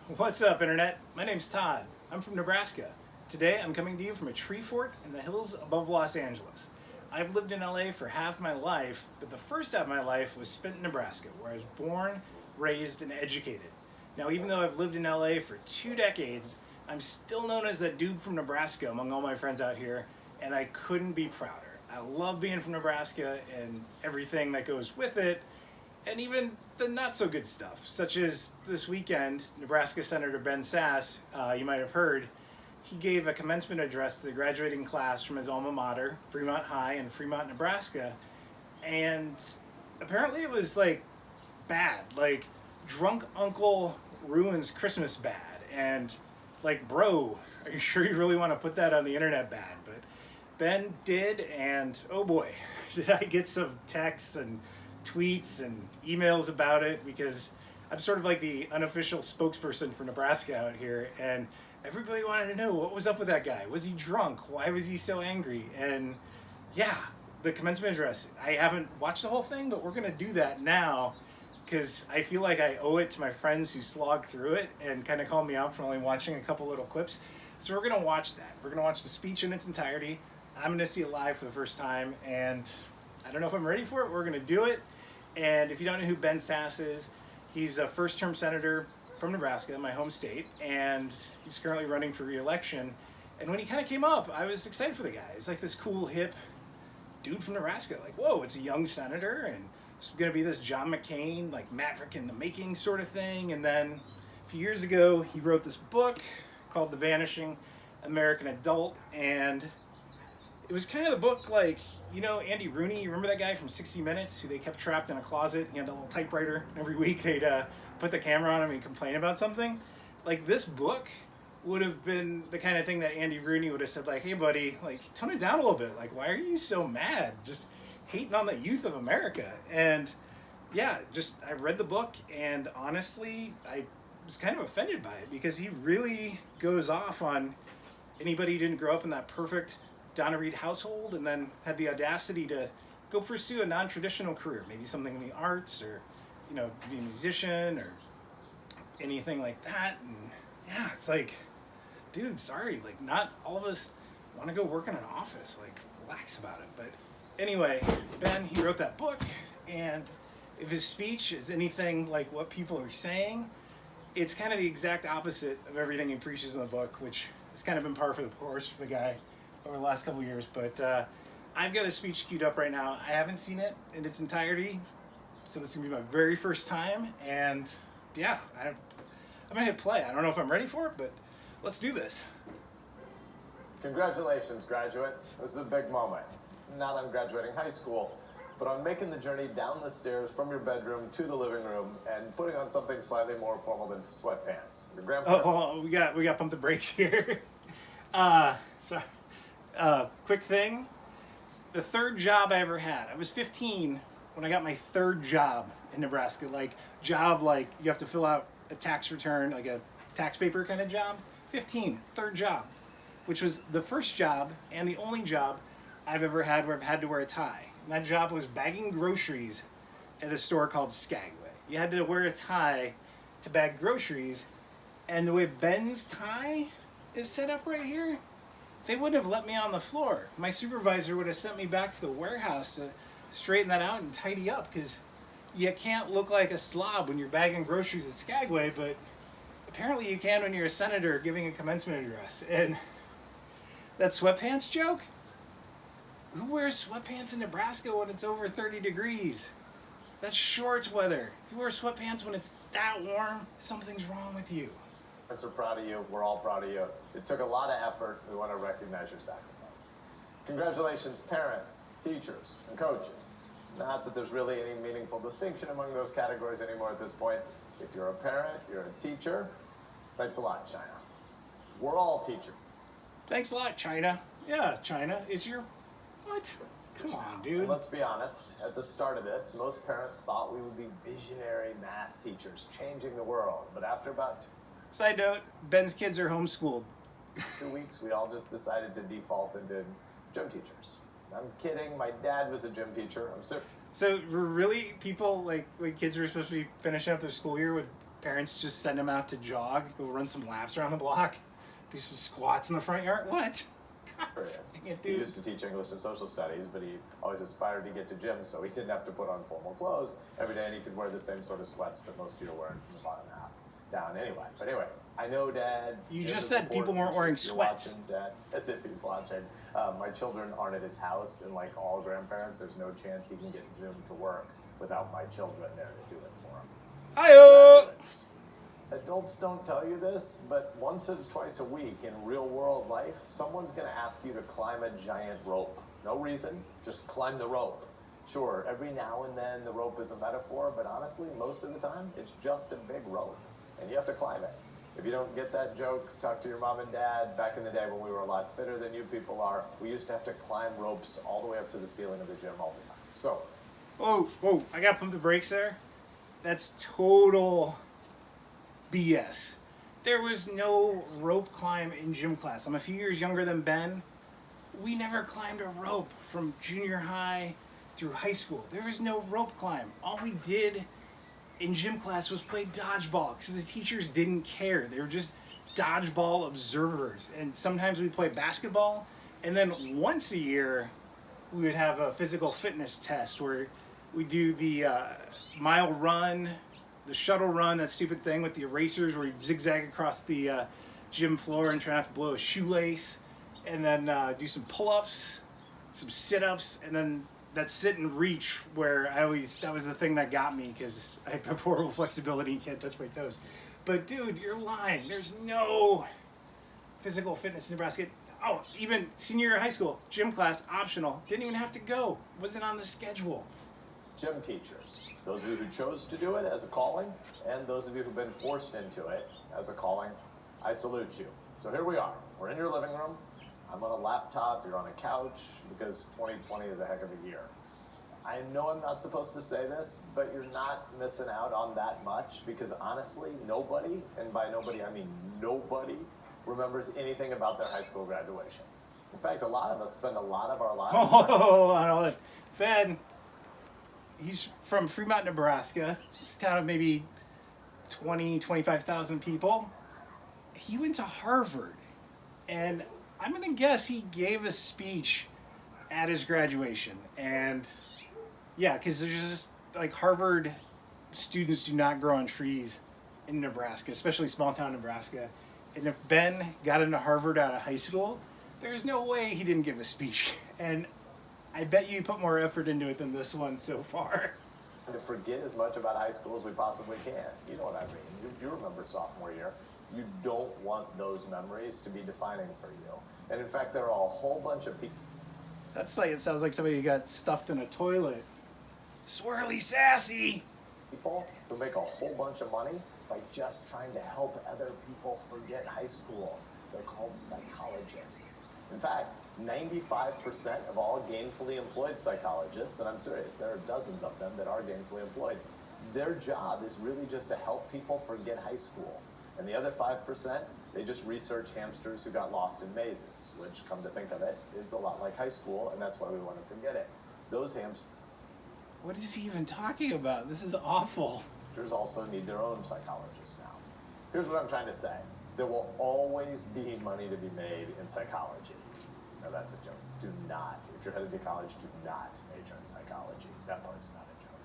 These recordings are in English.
What's up, Internet? My name's Todd. I'm from Nebraska. Today I'm coming to you from a tree fort in the hills above Los Angeles. I've lived in LA for half my life, but the first half of my life was spent in Nebraska, where I was born, raised, and educated. Now, even though I've lived in LA for 2 decades, I'm still known as that dude from Nebraska among all my friends out here, and I couldn't be prouder. I love being from Nebraska and everything that goes with it, and even the not so good stuff, such as this weekend, Nebraska Senator Ben Sasse, you might have heard, he gave a commencement address to the graduating class from his alma mater, Fremont High in Fremont, Nebraska, and apparently it was like bad, like drunk uncle ruins Christmas bad, and like, bro, are you sure you really want to put that on the internet bad? But Ben did, and oh boy, did I get some texts and tweets and emails about it, because I'm sort of like the unofficial spokesperson for Nebraska out here, and everybody wanted to know what was up with that guy. Was he drunk? Why was he so angry? And yeah, the commencement address, I haven't watched the whole thing, but we're going to do that now because I feel like I owe it to my friends who slogged through it and kind of called me out for only watching a couple little clips. So we're going to watch that. We're going to watch the speech in its entirety. I'm going to see it live for the first time, and I don't know if I'm ready for it. We're going to do it. And if you don't know who Ben Sasse is, he's a first-term senator from Nebraska, my home state, and he's currently running for re-election. And when he kind of came up, I was excited for the guy. He's like this cool, hip dude from Nebraska. Like, whoa, it's a young senator, and it's going to be this John McCain, like Maverick in the making sort of thing. And then a few years ago, he wrote this book called The Vanishing American Adult, and it was kind of the book like, you know, Andy Rooney, you remember that guy from 60 Minutes who they kept trapped in a closet? He had a little typewriter, and every week they'd put the camera on him and complain about something. Like, this book would have been the kind of thing that Andy Rooney would have said, like, hey buddy, like, tone it down a little bit. Like, why are you so mad? Just hating on the youth of America. And yeah, just, I read the book, and honestly, I was kind of offended by it, because he really goes off on anybody who didn't grow up in that perfect Donna Reed household and then had the audacity to go pursue a non-traditional career, maybe something in the arts, or, you know, be a musician or anything like that. And yeah, it's like, dude, sorry, like, not all of us want to go work in an office. Like, relax about it. But anyway, Ben, he wrote that book, and if his speech is anything like what people are saying, it's kind of the exact opposite of everything he preaches in the book, which has kind of been par for the course for the guy over the last couple of years. But I've got a speech queued up right now. I haven't seen it in its entirety, so this is going to be my very first time. And yeah, I'm going to hit play. I don't know if I'm ready for it, but let's do this. Congratulations, graduates. This is a big moment. Not on graduating high school, but on making the journey down the stairs from your bedroom to the living room and putting on something slightly more formal than sweatpants. Your grandpa. Oh, we got pump the brakes here. Sorry. Quick thing. The third job I ever had. I was 15 when I got my third job in Nebraska. Like, job, like you have to fill out a tax return, like a tax paper kind of job. 15, third job, which was the first job and the only job I've ever had where I've had to wear a tie. And that job was bagging groceries at a store called Skagway. You had to wear a tie to bag groceries, and the way Ben's tie is set up right here, they wouldn't have let me on the floor. My supervisor would have sent me back to the warehouse to straighten that out and tidy up, because you can't look like a slob when you're bagging groceries at Skagway, but apparently you can when you're a senator giving a commencement address. And that sweatpants joke? Who wears sweatpants in Nebraska when it's over 30 degrees? That's shorts weather. If you wear sweatpants when it's that warm, something's wrong with you. Parents are proud of you. We're all proud of you. It took a lot of effort. We want to recognize your sacrifice. Congratulations, parents, teachers, and coaches. Not that there's really any meaningful distinction among those categories anymore at this point. If you're a parent, you're a teacher. Thanks a lot, China. We're all teachers. Thanks a lot, China. Yeah, China, it's your... What? Come on, dude. And let's be honest, at the start of this, most parents thought we would be visionary math teachers changing the world. But after about Side note, Ben's kids are homeschooled. 2 weeks, we all just decided to default into gym teachers. I'm kidding. My dad was a gym teacher. I'm serious. So were really people, like, when kids were supposed to be finishing up their school year, would parents just send them out to jog, go run some laps around the block, do some squats in the front yard. What? He used to teach English and social studies, but he always aspired to get to gym, so he didn't have to put on formal clothes every day, and he could wear the same sort of sweats that most of you are wearing from the bottom half down anyway. But anyway, I know, Dad. You just said people weren't wearing sweats. Watching, Dad, as if he's watching. My children aren't at his house, and like all grandparents, there's no chance he can get Zoom to work without my children there to do it for him. Hi-yo! Adults don't tell you this, but once or twice a week in real world life, someone's going to ask you to climb a giant rope. No reason, just climb the rope. Sure, every now and then the rope is a metaphor, but honestly, most of the time, it's just a big rope, and you have to climb it. If you don't get that joke, talk to your mom and dad. Back in the day when we were a lot fitter than you people are, we used to have to climb ropes all the way up to the ceiling of the gym all the time. So, Whoa, I gotta pump the brakes there. That's total BS. There was no rope climb in gym class. I'm a few years younger than Ben. We never climbed a rope from junior high through high school. There was no rope climb. All we did in gym class was play dodgeball because the teachers didn't care. They were just dodgeball observers. And sometimes we play basketball. And then once a year, we would have a physical fitness test where we do the mile run, the shuttle run, that stupid thing with the erasers where you zigzag across the gym floor and try not to blow a shoelace, and then do some pull-ups, some sit-ups, and then that sit and reach where that was the thing that got me because I have horrible flexibility and can't touch my toes. But dude, you're lying. There's no physical fitness in Nebraska. Oh, even senior year of high school, gym class, optional. Didn't even have to go. Wasn't on the schedule. gym teachers, those of you who chose to do it as a calling, and those of you who've been forced into it as a calling, I salute you. So here we are. We're in your living room. I'm on a laptop. You're on a couch because 2020 is a heck of a year. I know I'm not supposed to say this, but you're not missing out on that much because honestly, nobody, and by nobody I mean nobody, remembers anything about their high school graduation. In fact, a lot of us spend a lot of our lives... Oh, Ben, he's from Fremont, Nebraska. It's a town of maybe 25,000 people. He went to Harvard, and I'm going to guess he gave a speech at his graduation. And yeah, because there's just, like, Harvard students do not grow on trees in Nebraska, especially small town Nebraska. And if Ben got into Harvard out of high school, there's no way he didn't give a speech. And I bet you put more effort into it than this one so far. To forget as much about high school as we possibly can. You know what I mean. You remember sophomore year. You don't want those memories to be defining for you. And in fact, there are a whole bunch of people. That's like, it sounds like somebody who got stuffed in a toilet. Swirly sassy. People who make a whole bunch of money by just trying to help other people forget high school. They're called psychologists. In fact, 95% of all gainfully employed psychologists, and I'm serious, there are dozens of them that are gainfully employed, their job is really just to help people forget high school. And the other 5%, they just research hamsters who got lost in mazes, which, come to think of it, is a lot like high school, and that's why we want to forget it. Those hamsters... What is he even talking about? This is awful. Also need their own psychologists now. Here's what I'm trying to say. There will always be money to be made in psychology. Now that's a joke. Do not, if you're headed to college, do not major in psychology. That part's not a joke.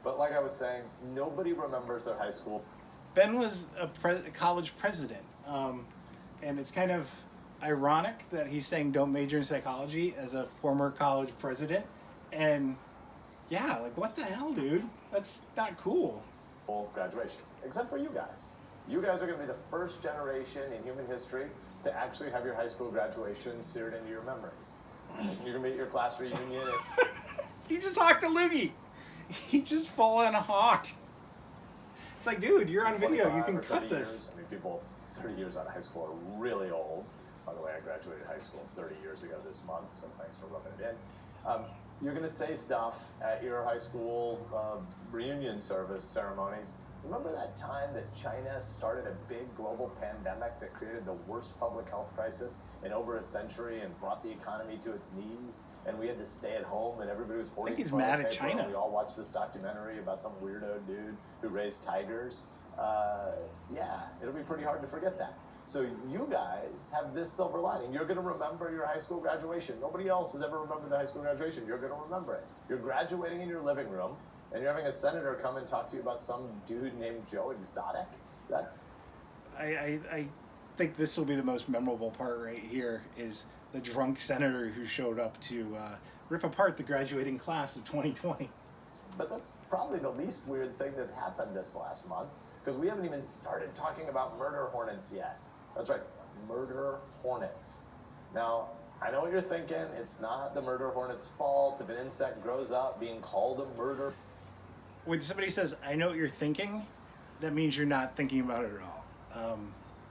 But like I was saying, nobody remembers their high school. Ben was a college president. And it's kind of ironic that he's saying don't major in psychology as a former college president. And yeah, like what the hell, dude? That's not cool. Graduation, except for you guys. You guys are going to be the first generation in human history to actually have your high school graduation seared into your memories. You're going to be at your class reunion. And... He just hawked a loogie. He just full on hawked. It's like, dude, you're on video. You can cut this. Years. I mean, people 30 years out of high school are really old. By the way, I graduated high school 30 years ago this month, so thanks for rubbing it in. You're going to say stuff at your high school reunion service ceremonies. Remember that time that China started a big global pandemic that created the worst public health crisis in over a century and brought the economy to its knees? And we had to stay at home and everybody was hoarding toilet paper. Mad at China. And we all watched this documentary about some weirdo dude who raised tigers. yeah, it'll be pretty hard to forget that. So you guys have this silver lining. You're going to remember your high school graduation. Nobody else has ever remembered their high school graduation. You're going to remember it. You're graduating in your living room, and you're having a senator come and talk to you about some dude named Joe Exotic. That's... I think this will be the most memorable part right here is the drunk senator who showed up to rip apart the graduating class of 2020. But that's probably the least weird thing that happened this last month, because we haven't even started talking about murder hornets yet. That's right, murder hornets. Now, I know what you're thinking. It's not the murder hornet's fault if an insect grows up being called a murder. When somebody says, I know what you're thinking, that means you're not thinking about it at all.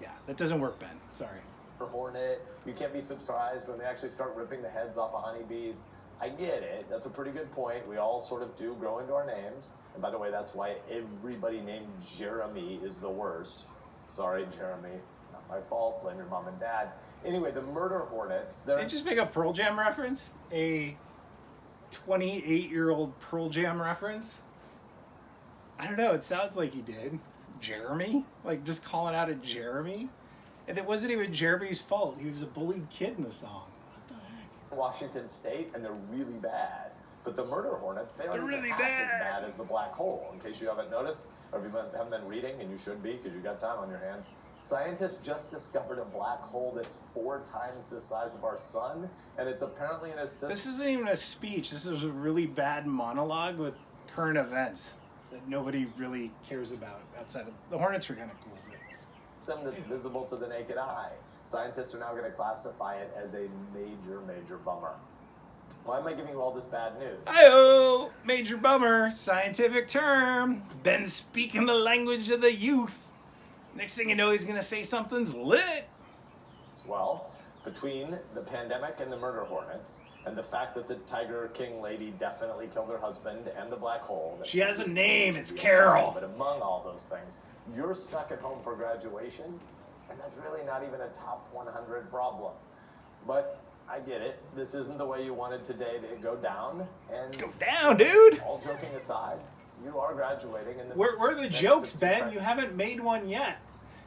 Yeah, that doesn't work, Ben. Sorry. Hornet. You can't be surprised when they actually start ripping the heads off of honeybees. I get it. That's a pretty good point. We all sort of do grow into our names. And by the way, that's why everybody named Jeremy is the worst. Sorry, Jeremy. Not my fault. Blame your mom and dad. Anyway, the murder hornets, Did you just make a Pearl Jam reference? A 28-year-old Pearl Jam reference? I don't know. It sounds like he did. Jeremy? Like, just calling out at Jeremy? And it wasn't even Jeremy's fault. He was a bullied kid in the song. What the heck? Washington State, and they're really bad. But the murder hornets, they aren't really even half as bad as the black hole. In case you haven't noticed, or if you haven't been reading, and you should be because you got time on your hands, scientists just discovered a black hole that's 4 times the size of our sun, and it's apparently in a system. This isn't even a speech. This is a really bad monologue with current events that nobody really cares about outside of... The Hornets are kind of cool. But... that's visible to the naked eye. Scientists are now going to classify it as a major, major bummer. Why am I giving you all this bad news? Hi-oh! Major bummer. Scientific term. Ben's speaking the language of the youth. Next thing you know, he's going to say something's lit. Well, between the pandemic and the murder hornets, and the fact that the Tiger King lady definitely killed her husband, and the black hole... She has a name. It's Carol. But among all those things, you're stuck at home for graduation, and that's really not even a top 100 problem. But I get it. This isn't the way you wanted today to go down. And go down, dude! All joking aside, you are graduating in the... Where are the jokes, Ben? You haven't made one yet.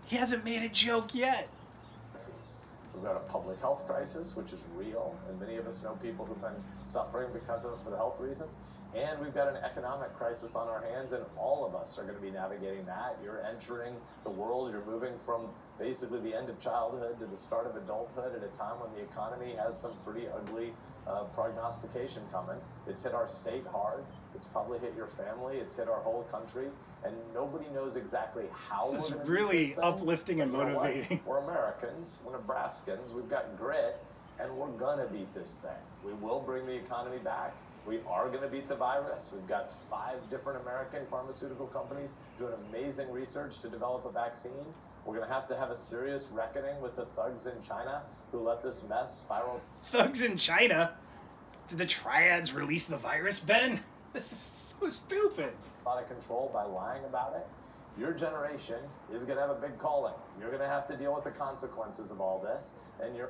He hasn't made a joke yet. We've got a public health crisis, which is real, and many of us know people who've been suffering because of it for the health reasons. And we've got an economic crisis on our hands, and all of us are going to be navigating that. You're entering the world. You're moving from basically the end of childhood to the start of adulthood at a time when the economy has some pretty ugly prognostication coming. It's hit our state hard. It's probably hit your family. It's hit our whole country, and nobody knows exactly how this we're going is to really beat this thing. uplifting and motivating. We're Americans. We're Nebraskans. We've got grit, and we're going to beat this thing. We will bring the economy back. We are going to beat the virus. We've got 5 different American pharmaceutical companies doing amazing research to develop a vaccine. We're going to have a serious reckoning with the thugs in China who let this mess spiral. Thugs in China? Did the triads release the virus, Ben? This is so stupid. Out of control by lying about it. Your generation is going to have a big calling. You're going to have to deal with the consequences of all this, and you're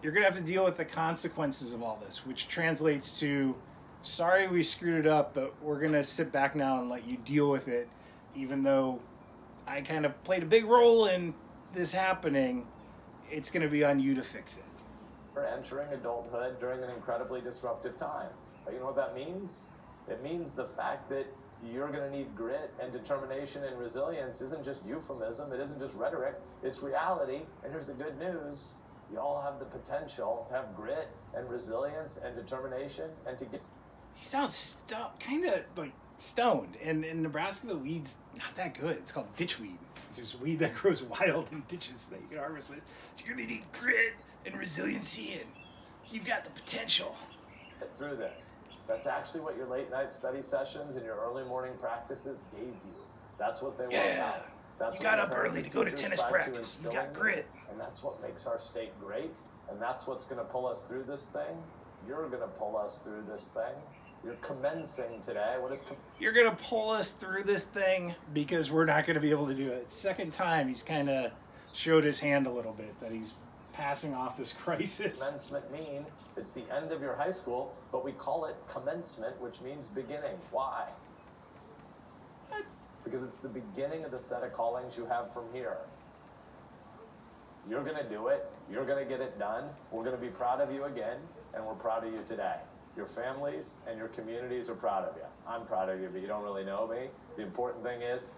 going to have to deal with the consequences of all this, which translates to, sorry we screwed it up, but we're going to sit back now and let you deal with it, even though I kind of played a big role in this happening. It's going to be on you to fix it. We're entering adulthood during an incredibly disruptive time. But you know what that means? It means the fact that you're going to need grit and determination and resilience isn't just euphemism. It isn't just rhetoric. It's reality. And here's the good news. You all have the potential to have grit and resilience and determination and to get... He sounds kind of like stoned. And in Nebraska, the weed's not that good. It's called ditchweed. There's weed that grows wild in ditches that you can harvest with. So you're going to need grit and resiliency, and you've got the potential. Get through this. That's actually what your late night study sessions and your early morning practices gave you. That's what they were about. That's you got up early to go to tennis practice. You got grit. And that's what makes our state great. And that's what's going to pull us through this thing. You're going to pull us through this thing. You're commencing today. You're going to pull us through this thing because we're not going to be able to do it. Second time, he's kind of showed his hand a little bit that he's passing off this crisis. Commencement mean it's the end of your high school, but we call it commencement, which means beginning. Why? What? because it's the beginning of the set of callings you have from here. You're gonna do it. You're gonna get it done. We're gonna be proud of you again, and we're proud of you today. Your families and your communities are proud of you. I'm proud of you, but you don't really know me. The important thing is,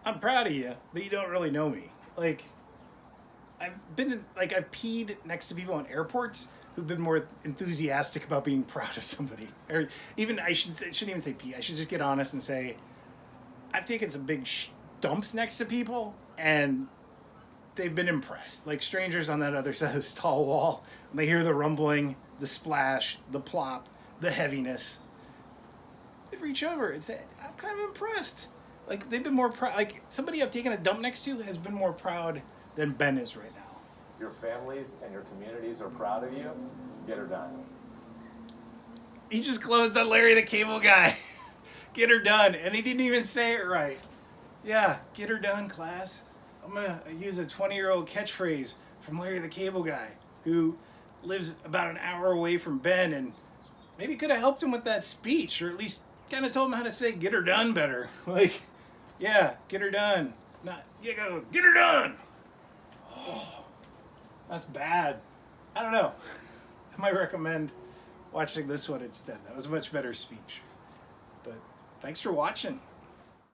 I'm proud of you, but you don't really know me. Like, I've peed next to people in airports who've been more enthusiastic about being proud of somebody. Or even, shouldn't even say pee. I should just get honest and say, I've taken some big dumps next to people, and they've been impressed. Like strangers on that other side of this tall wall, when they hear the rumbling, the splash, the plop, the heaviness, they reach over and say, I'm kind of impressed. Like, they've been more proud. Like, somebody I've taken a dump next to has been more proud than Ben is right now. your families and your communities are proud of you. Get her done. He just closed on Larry the Cable Guy. Get her done. And he didn't even say it right. Yeah, get her done, class. I'm going to use a 20-year-old catchphrase from Larry the Cable Guy, who lives about an hour away from Ben, and maybe could have helped him with that speech, or at least kind of told him how to say get her done better. Like, yeah, get her done. Not, you go, get her done. Oh, that's bad. I don't know. I might recommend watching this one instead. That was a much better speech. But thanks for watching.